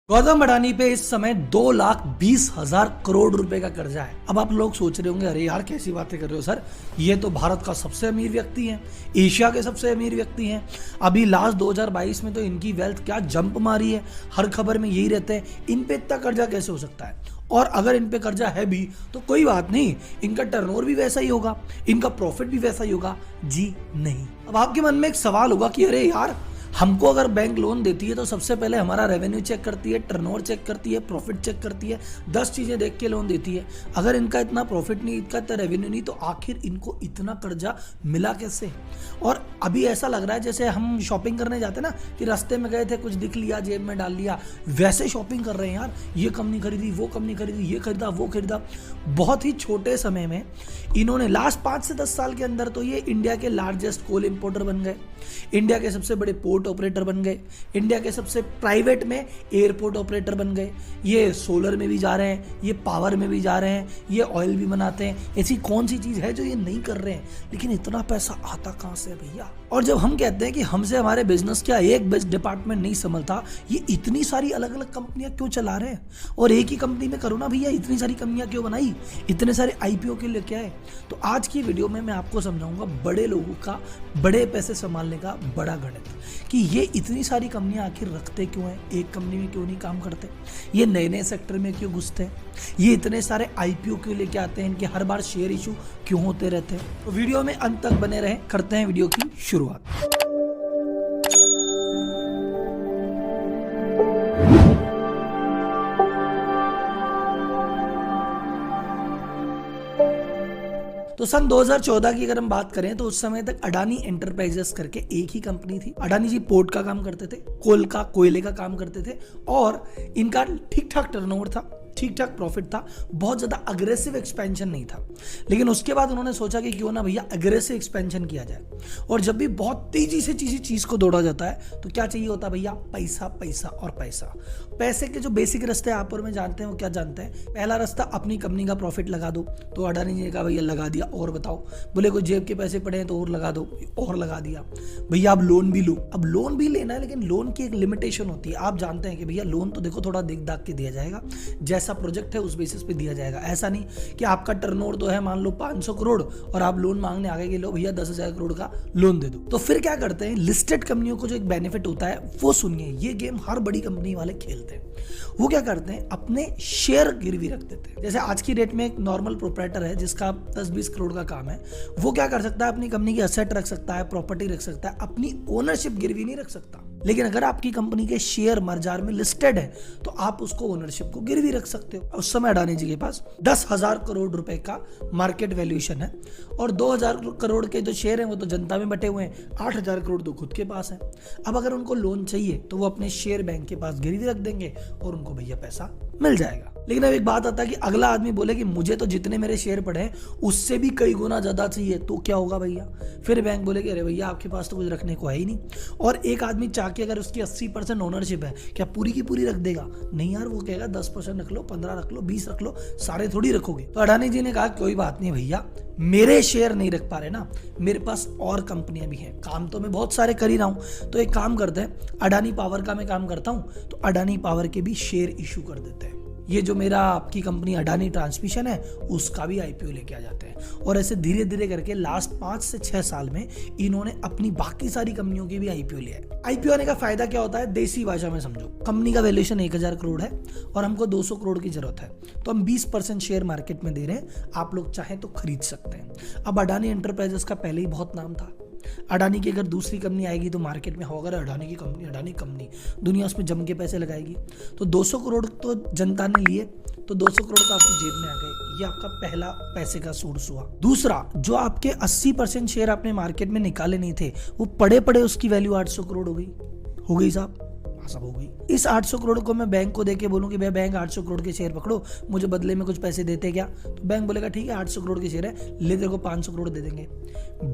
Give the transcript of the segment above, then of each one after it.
गौतम अडानी पे इस समय 2,20,000 करोड़ रुपए का कर्जा है। अब आप लोग सोच रहे होंगे, अरे यार कैसी बातें कर रहे हो सर, ये तो भारत का सबसे अमीर व्यक्ति है, एशिया के सबसे अमीर व्यक्ति हैं। अभी लास्ट 2022 में तो इनकी वेल्थ क्या जंप मारी है, हर खबर में यही रहते हैं। इन पे इतना कर्जा कैसे हो सकता है? और अगर इन पे कर्जा है भी तो कोई बात नहीं, इनका टर्नओवर भी वैसा ही होगा, इनका प्रॉफिट भी वैसा ही होगा। जी नहीं। अब आपके मन में एक सवाल होगा कि अरे यार, हमको अगर बैंक लोन देती है तो सबसे पहले हमारा रेवेन्यू चेक करती है, टर्नओवर चेक करती है, प्रॉफिट चेक करती है, 10 चीजें देख के लोन देती है। अगर इनका इतना प्रॉफिट नहीं, इनका इतना रेवेन्यू नहीं, तो आखिर इनको इतना कर्जा मिला कैसे? और अभी ऐसा लग रहा है जैसे हम शॉपिंग करने जाते ना, कि रास्ते में गए थे, कुछ दिख लिया, जेब में डाल लिया, वैसे शॉपिंग कर रहे हैं यार। ये कंपनी खरीदी, वो कंपनी खरीदी, ये खरीदा, वो खरीदा। बहुत ही छोटे समय में इन्होंने लास्ट 5 से 10 साल के अंदर तो ये इंडिया के लार्जेस्ट कोल इंपोर्टर बन गए, इंडिया के सबसे बड़े पोर्ट ऑपरेटर बन गए, इंडिया के सबसे प्राइवेट में एयरपोर्ट ऑपरेटर बन गए। ये सोलर में भी जा रहे हैं, ये पावर में भी जा रहे हैं, ये ऑयल भी बनाते हैं। ऐसी कौन सी चीज है जो ये नहीं कर रहे हैं? लेकिन इतना पैसा आता कहां से भैया? और जब हम कहते हैं कि हमसे हमारे बिजनेस का एक बेस्ट डिपार्टमेंट नहीं संभलता, ये इतनी सारी अलग अलग कंपनियां क्यों चला रहे हैं? और एक ही कंपनी में करो ना भैया, इतनी सारी कंपनियां क्यों बनाई, इतने सारे आईपीओ के लिए क्या है? तो आज की वीडियो में मैं आपको समझाऊंगा बड़े लोगों का बड़े पैसे संभालने का बड़ा गणित, कि ये इतनी सारी कंपनियां आखिर रखते क्यों हैं, एक कंपनी में क्यों नहीं काम करते, ये नए नए सेक्टर में क्यों घुसते हैं, ये इतने सारे आईपीओ क्यों लेके आते हैं, इनके हर बार शेयर इशू क्यों होते रहते हैं। तो वीडियो में अंत तक बने रहें, करते हैं वीडियो की शुरुआत। तो सन 2014 की अगर हम बात करें तो उस समय तक अडानी एंटरप्राइजेस करके एक ही कंपनी थी। अडानी जी पोर्ट का काम करते थे, कोयले का काम करते थे, और इनका ठीक ठाक टर्नओवर था, ठीक ठाक प्रॉफिट था, बहुत ज्यादा अग्रेसिव एक्सपेंशन नहीं था। लेकिन उसके बाद उन्होंने सोचा कि क्यों ना भैया अग्रेसिव एक्सपेंशन किया जाए। और जब भी बहुत तेजी से किसी चीज को दौड़ा जाता है तो क्या चाहिए होता है भैया? पैसा, पैसा और पैसा। पैसे के जो बेसिक रास्ते आप और मैं जानते हैं, वो क्या जानते हैं? पहला रास्ता, अपनी कंपनी का प्रॉफिट लगा दो। तो अडानी जी ने कहा भैया लगा दिया, और बताओ। बोले कोई जेब के पैसे पड़े हैं तो और लगा दो, और लगा दिया। भैया अब लोन भी लो। अब लोन भी लेना है, लेकिन लोन की एक लिमिटेशन होती है। आप जानते हैं कि भैया लोन तो देखो थोड़ा देख दाख के दिया जाएगा, जैसा प्रोजेक्ट है उस बेसिस पे दिया जाएगा। ऐसा नहीं कि आपका टर्नओवर तो है मान लो 500 करोड़ और आप लोन मांगने आगे के लो भैया 10,000 करोड़ का लोन दे दो। तो फिर क्या करते हैं, लिस्टेड कंपनियों को जो एक बेनिफिट होता है वो सुनिए, ये गेम हर बड़ी कंपनी वाले खेलते हैं। वो क्या करते हैं, अपने शेयर गिरवी रख देते हैं। जैसे आज की डेट में एक नॉर्मल प्रोप्राइटर है जिसका 10-20 करोड़ का काम है, वो क्या कर सकता है, अपनी कंपनी की असेट रख सकता है, प्रॉपर्टी रख सकता है, अपनी ओनरशिप गिरवी नहीं रख सकता। लेकिन अगर आपकी कंपनी के शेयर बाजार में लिस्टेड है तो आप उसको ओनरशिप को गिरवी रख सकते हो। उस समय अडानी जी के पास 10,000 करोड़ रुपए का मार्केट वैल्यूएशन है, और 2,000 करोड़ के जो शेयर हैं वो तो जनता में बटे हुए हैं, 8,000 करोड़ तो खुद के पास है। अब अगर उनको लोन चाहिए तो वो अपने शेयर बैंक के पास गिरवी रख देंगे और उनको भैया पैसा मिल जाएगा। लेकिन अब एक बात आता है कि अगला आदमी बोले कि मुझे तो जितने मेरे शेयर पड़े हैं उससे भी कई गुना ज्यादा चाहिए, तो क्या होगा भैया? फिर बैंक बोले कि अरे भैया आपके पास तो कुछ रखने को है ही नहीं। और एक आदमी चाह के अगर उसकी 80% ओनरशिप है, क्या पूरी की पूरी रख देगा? नहीं यार, वो कहेगा 10% रख लो, 15 रख लो, 20 रख लो, सारे थोड़ी रखोगे। तो अडानी जी ने कहा कोई बात नहीं भैया, मेरे शेयर नहीं रख पा रहे ना, मेरे पास और कंपनियां भी हैं, काम तो मैं बहुत सारे कर ही रहा हूं, तो एक काम करते हैं, अडानी पावर का मैं काम करता हूं, तो अडानी पावर के भी शेयर इशू कर देते हैं। ये जो मेरा आपकी कंपनी अडानी ट्रांसमिशन है उसका भी आईपीओ लेके आ जाते हैं। और ऐसे धीरे धीरे करके लास्ट 5 से 6 साल में इन्होंने अपनी बाकी सारी कंपनियों की भी आईपीओ लिया है। आईपीओ आने का फायदा क्या होता है, देसी भाषा में समझो, कंपनी का वैल्यूएशन 1,000 करोड़ है और हमको 200 करोड़ की जरूरत है, तो हम 20% शेयर मार्केट में दे रहे हैं, आप लोग चाहें तो खरीद सकते हैं। अब अडानी एंटरप्राइजेस का पहले ही बहुत नाम था। अडानी की अगर दूसरी कंपनी आएगी तो मार्केट में होगा अडानी की कंपनी, अडानी कंपनी, दुनिया उसमें जम के पैसे लगाएगी। तो 200 करोड़ तो जनता ने लिए, तो 200 करोड़ तो आपकी जेब में आ गए। ये आपका पहला पैसे का सोर्स हुआ। दूसरा, जो आपके 80% शेयर आपने मार्केट में निकाले नहीं थे, वो पड़े पड़े उसकी वैल्यू 800 करोड़ हो गई साहब, सब हो गई। इस 800 करोड़ को मैं बैंक को देके बोलूं कि भाई बैंक 800 करोड़ के शेयर पकड़ो, मुझे बदले में कुछ पैसे देते क्या? तो बैंक बोलेगा ठीक है 800 करोड़ के शेयर है, ले तेरे को 500 करोड़ दे देंगे।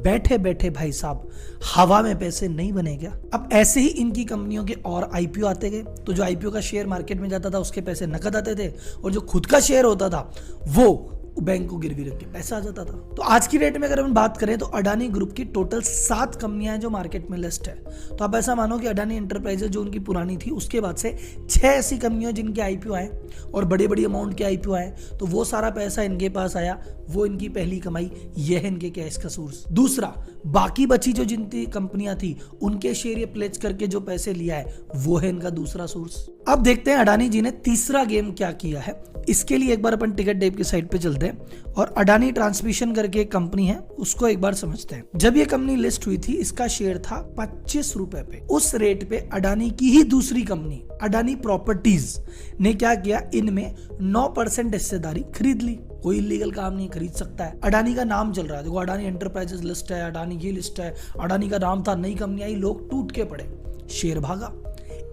बैठे बैठे भाई साहब हवा में पैसे नहीं बने क्या? अब ऐसे ही इनकी कंपनियों के और आईपीओ आते गए, तो जो आईपीओ का शेयर मार्केट में जाता था उसके पैसे नकद आते थे, और जो खुद का शेयर होता था वो बैंक को गिरवी रख के पैसा आ जाता था। तो आज की डेट में अगर हम बात करें तो अडानी ग्रुप की टोटल 7 कंपनियां हैं जो मार्केट में लिस्ट है। तो आप ऐसा मानो कि अडानी एंटरप्राइजेज जो उनकी पुरानी थी उसके बाद से 6 ऐसी कंपनियां जिनके आईपीओ आए और बड़ी बड़ी अमाउंट के आईपीओ आए, तो वो सारा पैसा इनके पास आया, वो इनकी पहली कमाई, ये है इनके कैश का सोर्स। दूसरा, बाकी बची जो जिनकी कंपनियां थी उनके शेयर ये प्लेज करके जो पैसे लिया है वो है इनका दूसरा सोर्स। अब देखते हैं अडानी जी ने तीसरा गेम क्या किया है। इसके लिए एक बार अपन टिकट डेप की साइट पे चलते हैं और अडानी ट्रांसमिशन करके एक कंपनी है उसको एक बार समझते हैं। जब ये कंपनी लिस्ट हुई थी इसका शेयर था 25 रुपए पे। उस रेट पे अडानी की ही दूसरी कंपनी अडानी प्रॉपर्टीज ने क्या किया, इनमें 9% हिस्सेदारी खरीद ली। कोई इलीगल काम नहीं, खरीद सकता है। अडानी का नाम चल रहा है, देखो अडानी एंटरप्राइजेस लिस्ट है, अडानी ये लिस्ट है, अडानी का नाम था, नई कंपनी आई, लोग टूट के पड़े, शेयर भागा।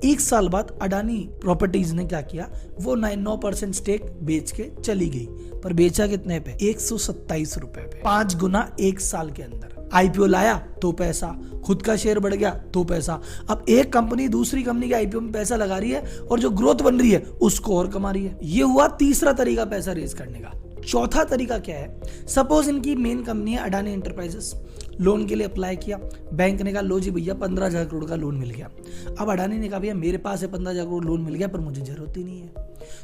1 साल बाद अडानी प्रॉपर्टीज ने क्या किया, वो 9% स्टेक बेच के चली गई, पर बेचा कितने पे, 127 रुपए पे। 5 गुना 1 साल के अंदर। आईपीओ लाया तो पैसा, खुद का शेयर बढ़ गया तो पैसा। अब एक कंपनी दूसरी कंपनी के आईपीओ में पैसा लगा रही है और जो ग्रोथ बन रही है उसको और कमा रही है। ये हुआ तीसरा तरीका पैसा रेज करने का। चौथा तरीका क्या है, सपोज इनकी मेन कंपनी है अडानी एंटरप्राइजेस, लोन के लिए अप्लाई किया, बैंक ने कहा लो जी भैया 15,000 करोड़ का लोन मिल गया। अब अडानी ने कहा भैया मेरे पास है 15,000 करोड़ लोन मिल गया पर मुझे जरूरत ही नहीं है,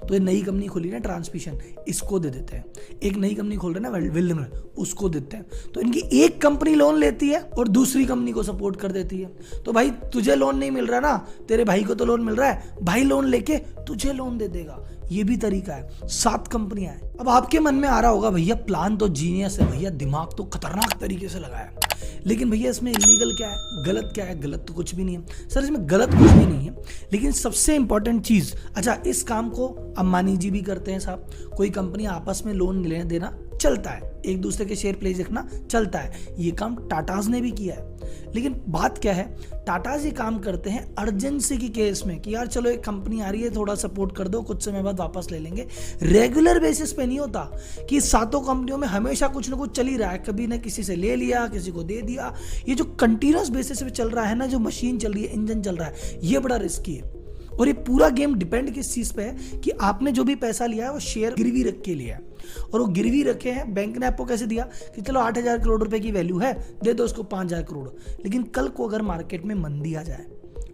तो ये नई कंपनी खोली ना ट्रांसमिशन, इसको दे देते हैं। एक नई कंपनी खोल रहे हैं ना विल्डमर, उसको देते हैं। तो इनकी एक कंपनी लोन लेती है और दूसरी कंपनी को सपोर्ट कर देती है। तो भाई तुझे लोन नहीं मिल रहा ना, तेरे भाई को तो लोन मिल रहा है, भाई लोन लेके तुझे लोन दे देगा। ये भी तरीका है। 7 कंपनियां हैं। अब आपके मन में आ रहा होगा भैया प्लान तो जीनियस है, भैया दिमाग तो खतरनाक तरीके से लगाया, लेकिन भैया इसमें इलीगल क्या है, गलत क्या है? गलत तो कुछ भी नहीं है सर, इसमें गलत कुछ भी नहीं है। लेकिन सबसे इंपॉर्टेंट चीज, अच्छा इस काम को अंबानी जी भी करते हैं साहब, कोई कंपनी आपस में लोन लेना देना चलता है, एक दूसरे के शेयर प्लेज रखना चलता है, ये काम टाटाज ने भी किया है। लेकिन बात क्या है, टाटाज ये काम करते हैं अर्जेंसी की केस में कि यार चलो एक कंपनी आ रही है थोड़ा सपोर्ट कर दो, कुछ समय बाद वापस ले लेंगे। रेगुलर बेसिस पे नहीं होता कि 7 कंपनियों में हमेशा कुछ ना कुछ चल ही रहा है, कभी ना किसी से ले लिया, किसी को दे दिया। ये जो कंटिन्यूअस बेसिस पे चल रहा है ना, जो मशीन चल रही है, इंजन चल रहा है, ये बड़ा रिस्की है। और ये पूरा गेम डिपेंड किस चीज पे है कि आपने जो भी पैसा लिया है वो शेयर गिरवी रख के लिया है, और वो गिरवी रखे हैं। बैंक ने आपको कैसे दिया कि चलो 8,000 करोड़ रुपए की वैल्यू है, दे दो उसको 5,000 करोड़। लेकिन कल को अगर मार्केट में मंदी आ जाए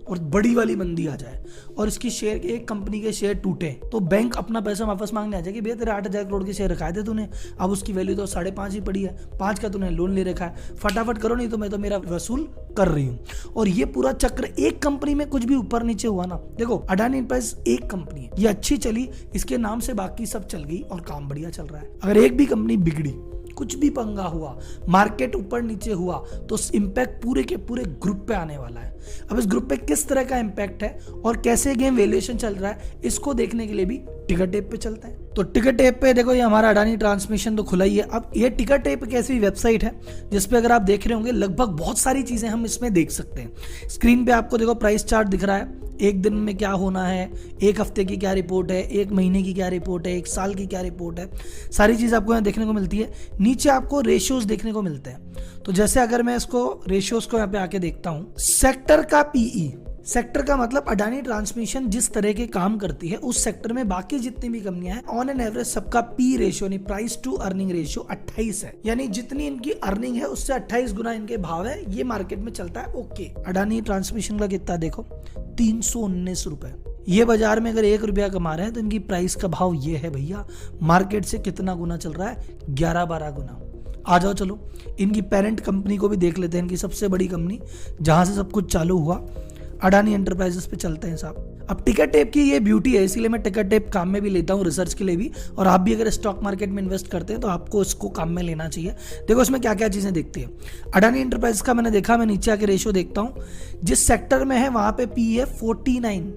और बड़ी वाली मंदी आ जाए और इसकी शेयर, एक कंपनी के शेयर टूटे, तो बैंक अपना पैसा वापस मांगने आ जाए कि भैया तेरे 8,000 करोड़ के शेयर रखाए थे तूने, अब उसकी वैल्यू तो 5.5 ही पड़ी है, 5 का तूने लोन ले रखा है, फटाफट करो नहीं तो मैं तो मेरा वसूल कर रही हूँ। और ये पूरा चक्र, एक कंपनी में कुछ भी ऊपर नीचे हुआ ना, देखो अडानी एंटरप्राइज एक कंपनी है, ये अच्छी चली, इसके नाम से बाकी सब चल गई और काम बढ़िया चल रहा है। अगर एक भी कंपनी बिगड़ी, कुछ भी पंगा हुआ, मार्केट ऊपर नीचे हुआ, तो इम्पैक्ट पूरे के पूरे ग्रुप पे आने वाला है। अब इस ग्रुप पे किस तरह का इम्पैक्ट है और कैसे गेम वैल्यूएशन चल रहा है, इसको देखने के लिए भी टिकट टेप पे चलता है। तो टिकट टेप पे देखो, ये हमारा अडानी ट्रांसमिशन तो खुला ही है। अब ये टिकट टेप एक ऐसी वेबसाइट है जिसपे अगर आप देख रहे होंगे लगभग बहुत सारी चीजें हम इसमें देख सकते हैं। स्क्रीन पे आपको देखो प्राइस चार्ट दिख रहा है, एक दिन में क्या होना है, एक हफ्ते की क्या रिपोर्ट है, एक महीने की क्या रिपोर्ट है, एक साल की क्या रिपोर्ट है, सारी चीज़ आपको यहाँ देखने को मिलती है। नीचे आपको रेशियोज देखने को मिलते हैं। तो जैसे अगर मैं इसको रेशियोज को यहाँ पे आके देखता हूँ, सेक्टर का पीई, सेक्टर का मतलब अडानी ट्रांसमिशन जिस तरह के काम करती है उस सेक्टर में बाकी जितनी भी कंपनियां हैं, ऑन एन एवरेज सबका पी रेशियो यानी प्राइस टू अर्निंग रेशियो 28 है। यानी जितनी इनकी अर्निंग है उससे 28 गुना इनके भाव है, ये मार्केट में चलता है। ओके, अडानी ट्रांसमिशन का कितना देखो, 319 रुपए। ये बाजार में अगर 1 रुपया कमा रहे हैं तो इनकी प्राइस का भाव ये है भैया, मार्केट से कितना गुना चल रहा है, 11-12 गुना। आ जाओ चलो इनकी पेरेंट कंपनी को भी देख लेते हैं, इनकी सबसे बड़ी कंपनी जहां से सब कुछ चालू हुआ, अडानी एंटरप्राइजेस पे चलते हैं साहब। अब टिकट टेप की ये ब्यूटी है, इसीलिए मैं टिकट टेप काम में भी लेता हूँ, रिसर्च के लिए भी। और आप भी अगर स्टॉक मार्केट में इन्वेस्ट करते हैं तो आपको इसको काम में लेना चाहिए। देखो इसमें क्या क्या चीजें दिखती है। अडानी एंटरप्राइजेस का मैंने देखा, मैं नीचे आके रेशियो देखता हूँ, जिस सेक्टर में है वहां पे पी है 49।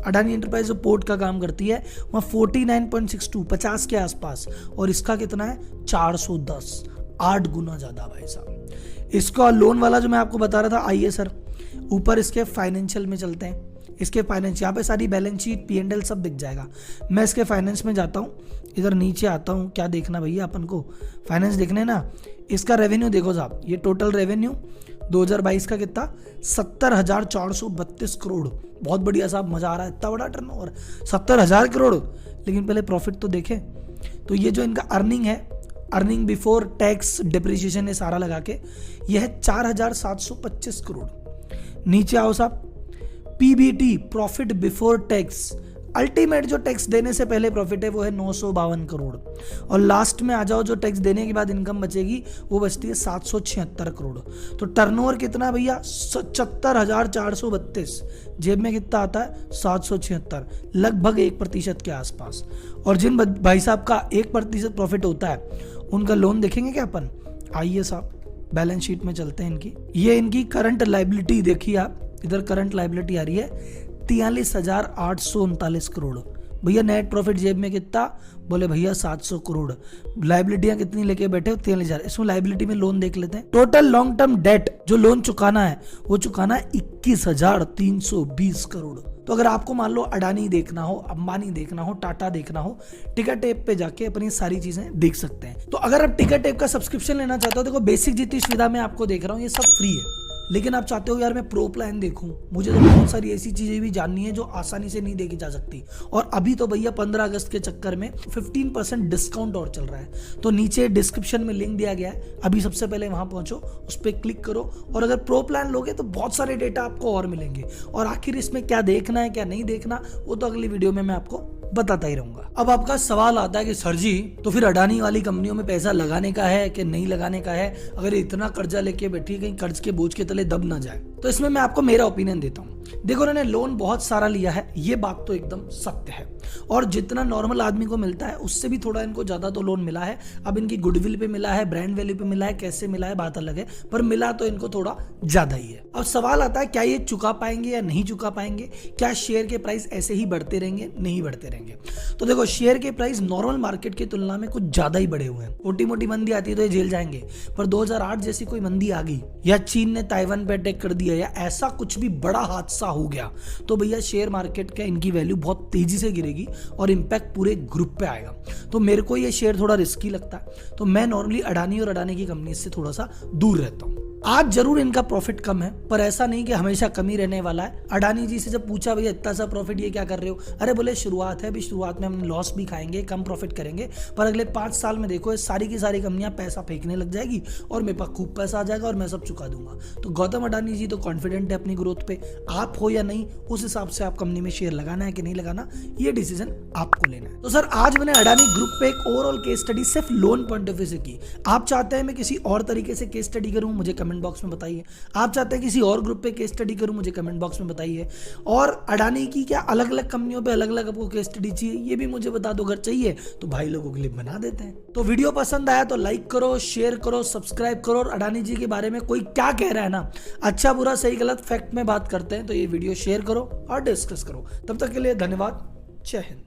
अडानी एंटरप्राइज जो पोर्ट का काम करती है वहाँ 49.62, 50 के आसपास, और इसका कितना है 410, 8 गुना ज्यादा भाई साहब। इसका लोन वाला जो मैं आपको बता रहा था, आइए सर ऊपर इसके फाइनेंशियल में चलते हैं। इसके फाइनेंस, यहाँ पे सारी बैलेंस शीट P&L सब दिख जाएगा। मैं इसके फाइनेंस में जाता हूँ, इधर नीचे आता हूँ, क्या देखना भैया अपन को, फाइनेंस देखने ना। इसका रेवेन्यू देखो साहब, ये टोटल रेवेन्यू 2022 का कितना, 70,432 करोड़। बहुत बढ़िया साहब, मजा आ रहा है, इतना बड़ा टर्नओवर, 70,000 करोड़। लेकिन पहले प्रॉफिट तो देखें, तो ये जो इनका अर्निंग है, अर्निंग बिफोर टैक्स डिप्रिसिएशन ये सारा लगा के, यह है 4,725 करोड़। नीचे आओ साहब, PBT profit before tax, ultimate जो टैक्स देने से पहले प्रॉफिट है वो है 952 करोड़, और लास्ट में आ जाओ जो टैक्स देने के बाद इनकम बचेगी वो बचती है 776 करोड़। तो टर्नओवर कितना है भैया? 77,432। जेब में कितना आता है? 776, लगभग 1% के आसपास। और जिन भाई साहब का 1% प्रॉफिट होता है उनका लोन देखेंगे क्या अपन? आइए साहब बैलेंस शीट में चलते हैं इनकी। ये इनकी करंट लाइबिलिटी देखिए आप, इधर करंट लाइबिलिटी आ रही है 43,839 करोड़। भैया नेट प्रॉफिट जेब में कितना? बोले भैया 700 करोड़। लाइबिलिटियां कितनी लेके बैठे हो? 43,000। इसमें लाइबिलिटी में लोन देख लेते हैं। टोटल लॉन्ग टर्म डेट जो लोन चुकाना है वो चुकाना है 21,320 करोड़। तो अगर आपको मान लो अडानी देखना हो, अंबानी देखना हो, टाटा देखना हो, टिकट ऐप पे जाके अपनी सारी चीजें देख सकते हैं। तो अगर आप टिकट ऐप का सब्सक्रिप्शन लेना चाहते हो, देखो बेसिक जितनी सुविधा मैं आपको देख रहा हूँ ये सब फ्री है, लेकिन आप चाहते हो यार मैं प्रो प्लान देखूं, मुझे तो बहुत सारी ऐसी चीजें भी जाननी है जो आसानी से नहीं देखी जा सकती। और अभी तो भैया 15 अगस्त के चक्कर में 15% डिस्काउंट और चल रहा है। तो नीचे डिस्क्रिप्शन में लिंक दिया गया है, अभी सबसे पहले वहां पहुंचो, उस पर क्लिक करो, और अगर प्रो प्लान लोगे तो बहुत सारे डेटा आपको और मिलेंगे। और आखिर इसमें क्या देखना है क्या नहीं देखना वो तो अगली वीडियो में मैं आपको बताता ही रहूंगा। अब आपका सवाल आता है कि सर जी तो फिर अडानी वाली कंपनियों में पैसा लगाने का है कि नहीं लगाने का है? अगर इतना कर्जा लेके बैठी कहीं कर्ज के बोझ के तले दब ना जाए। तो इसमें मैं आपको मेरा ओपिनियन देता हूँ। देखो उन्होंने लोन बहुत सारा लिया है, ये बात तो एकदम सत्य है, और जितना नॉर्मल आदमी को मिलता है उससे भी थोड़ा इनको ज्यादा तो लोन मिला है। अब इनकी गुडविल पे मिला है, ब्रांड वैल्यू पे मिला है, कैसे मिला है बात अलग है, पर मिला तो इनको थोड़ा ज्यादा ही है। अब सवाल आता है क्या ये चुका पाएंगे या नहीं चुका पाएंगे? क्या शेयर के प्राइस ऐसे ही बढ़ते रहेंगे? नहीं बढ़ते रहेंगे। तो देखो शेयर के प्राइस नॉर्मल मार्केट की तुलना में कुछ ज्यादा ही बढ़े हुए हैं। छोटी मोटी मंदी आती है तो ये झेल जाएंगे, पर 2008 जैसी कोई मंदी आ गई, या चीन ने ताइवान पे अटैक कर दिया, या ऐसा कुछ भी बड़ा हादसा हो गया, तो भैया शेयर मार्केट का इनकी वैल्यू बहुत तेजी से गिरेगी और इंपैक्ट पूरे ग्रुप पे आएगा। तो मेरे को ये शेयर थोड़ा रिस्की लगता है, तो मैं नॉर्मली अडानी और अडानी की कंपनी से थोड़ा सा दूर रहता हूँ। आज जरूर इनका प्रॉफिट कम है, पर ऐसा नहीं कि हमेशा कम ही रहने वाला है। अडानी जी से जब पूछा भैया इतना सा प्रॉफिट ये क्या कर रहे हो? अरे बोले शुरुआत है, अभी शुरुआत में हम लॉस भी खाएंगे, कम प्रॉफिट करेंगे, पर अगले 5 साल में देखो सारी की सारी कंपनियां पैसा फेंकने लग जाएगी और मेरे पास खूब पैसा आ जाएगा और मैं सब चुका दूंगा। तो गौतम अडानी जी तो कॉन्फिडेंट है अपनी ग्रोथ पे, आप हो या नहीं उस हिसाब से आप कंपनी में शेयर लगाना है कि नहीं लगाना ये डिसीजन आपको लेना है। तो सर आज मैंने अडानी ग्रुप पे एक ओवरऑल केस स्टडी सिर्फ लोन पॉइंट ऑफ व्यू से की। आप चाहते हैं मैं किसी और तरीके से केस स्टडी करूं, मुझे कमेंट बॉक्स में बताइए। आप चाहते हैं किसी और ग्रुप पे केस स्टडी करूं, मुझे कमेंट बॉक्स में बताइए। और अडानी की क्या अलग अलग कंपनियों पे अलग अलग आपको केस स्टडी चाहिए ये भी मुझे बता दो। अगर चाहिए तो भाई लोगों के लिए बना देते हैं। तो वीडियो पसंद आया तो लाइक करो, शेयर करो, सब्सक्राइब करो। और अडानी जी के बारे में कोई क्या कह रहा है ना, अच्छा बुरा सही गलत फैक्ट में बात करते हैं, तो ये वीडियो शेयर करो और डिस्कस करो। तब तक के लिए धन्यवाद। जय हिंद।